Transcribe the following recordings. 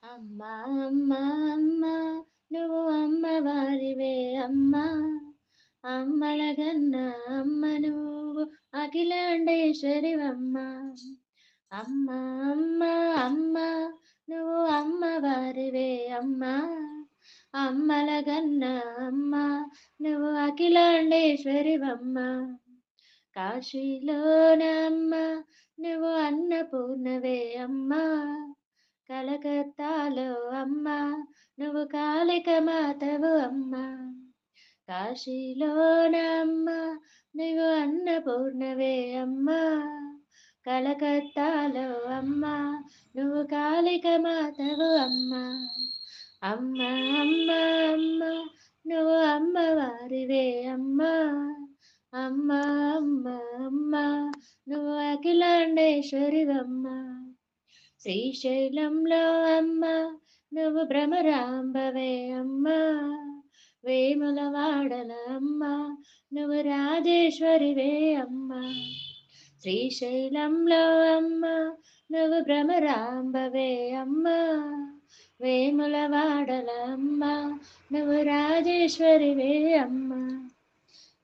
అమ్మా అమ్మా అమ్మా నువ్వు అమ్మవారివే అమ్మా అమ్మలగన్న అమ్మ నువ్వు అఖిలాండేశ్వరివమ్మ అమ్మా అమ్మా అమ్మా నువ్వు అమ్మవారివే అమ్మా అమ్మలగన్న అమ్మ నువ్వు అఖిలాండేశ్వరివమ్మ కాశీలోనమ్మ నువ్వు అన్నపూర్ణవే అమ్మా కలకత్తాలో అమ్మ నువ్వు కాళిక మాతవు అమ్మ కాశీలోనమ్మ నువ్వు అన్నపూర్ణవే అమ్మ కలకత్తాలో అమ్మ నువ్వు కాళిక మాతవు అమ్మ అమ్మ అమ్మ అమ్మ నువ్వు అమ్మవారివే అమ్మ అమ్మ అమ్మ అమ్మ నువ్వు అఖిలాండేశ్వరివమ్మ శ్రీశైలంలో అమ్మ నువ్వు భ్రమరాంబవే అమ్మ వేములవాడల అమ్మ నువ్వు రాజేశ్వరివే అమ్మ శ్రీశైలంలో అమ్మ నువ్వు భ్రమరాంబవే అమ్మ వేములవాడల అమ్మ నువ్వు రాజేశ్వరివే అమ్మ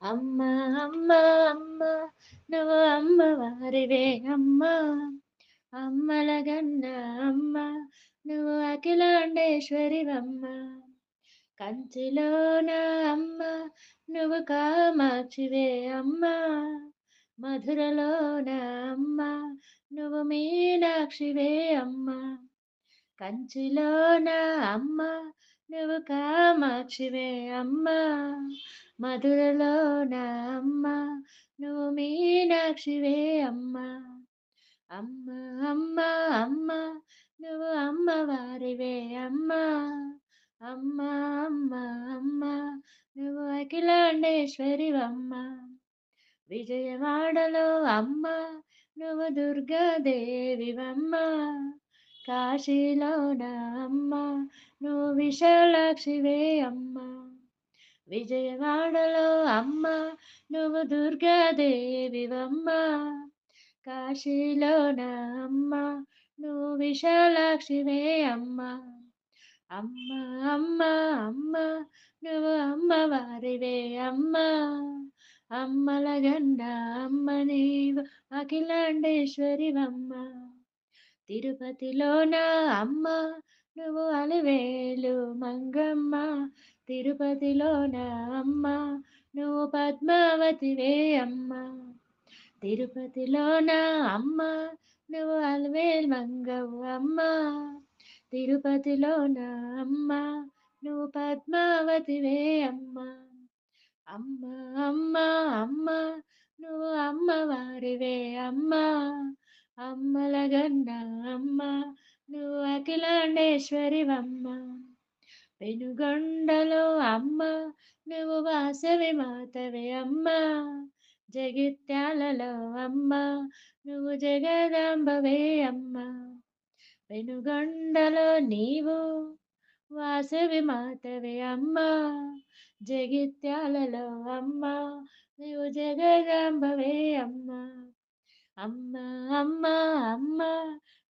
అమ్మ అమ్మ అమ్మ నువ్వు అమ్మవారివే అమ్మ అమ్మలగన్న అమ్మ నువ్వు అఖిలాండేశ్వరివమ్మ కంచిలోన అమ్మ నువ్వు కామాక్షివే అమ్మ మధురలోన అమ్మ నువ్వు మీనాక్షివే అమ్మ కంచిలోన అమ్మ నువ్వు కామాక్షివే అమ్మ మధురలోన అమ్మ నువ్వు మీనాక్షివే అమ్మ అమ్మ అమ్మ అమ్మ నువ్వు అమ్మవారివే అమ్మ అమ్మ అమ్మ అమ్మ నువ్వు అఖిలాండేశ్వరివమ్మ విజయవాడలో అమ్మ నువ్వు దుర్గాదేవివమ్మ కాశీలోన అమ్మ నువ్వు విశాలాక్షివే అమ్మ విజయవాడలో అమ్మ నువ్వు దుర్గాదేవివమ్మ కాశీలోన అమ్మ నువ్వు విశాలాక్షివే అమ్మ అమ్మ అమ్మ అమ్మ నువ్వు అమ్మవారివే అమ్మ అమ్మలగన్న అమ్మ నీవు అఖిలాండేశ్వరివమ్మ తిరుపతిలోన అమ్మ నువ్వు అలివేలు మంగమ్మ తిరుపతిలోన అమ్మ నువ్వు పద్మావతివే అమ్మ తిరుపతిలోన అమ్మ నువ్వు అలివేలు మంగవ్వ అమ్మ తిరుపతిలోన అమ్మ నువ్వు పద్మావతివే అమ్మ అమ్మ అమ్మ అమ్మ నువ్వు అమ్మవారివే అమ్మ అమ్మలగన్న అమ్మ నువ్వు అఖిలాండేశ్వరివమ్మ పెనుగొండలో అమ్మ నువ్వు వాసవి మాతవే అమ్మ జగిత్యాలలో అమ్మ నువ్వు జగదాంబవే అమ్మ పెనుగొండలో నీవు వాసవి మాతవే అమ్మ జగిత్యాలలో అమ్మ నువ్వు జగదాంబవే అమ్మ అమ్మ అమ్మ అమ్మ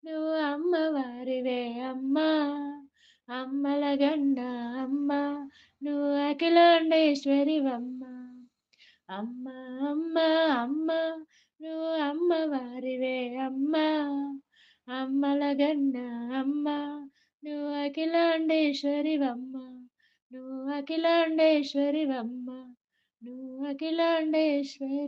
నువ్వు అమ్మవారివే అమ్మ అమ్మలగన్న అమ్మ నువ్వు అఖిలాండేశ్వరివమ్మ అమ్మ అమ్మ అమ్మ నువ్వు అమ్మవారివే అమ్మ అమ్మలగన్న అమ్మ నువ్వు అఖిలాండేశ్వరివమ్మ నువ్వు అఖిలాండేశ్వరివమ్మ నువ్వు అఖిలాండేశ్వరివమ్మ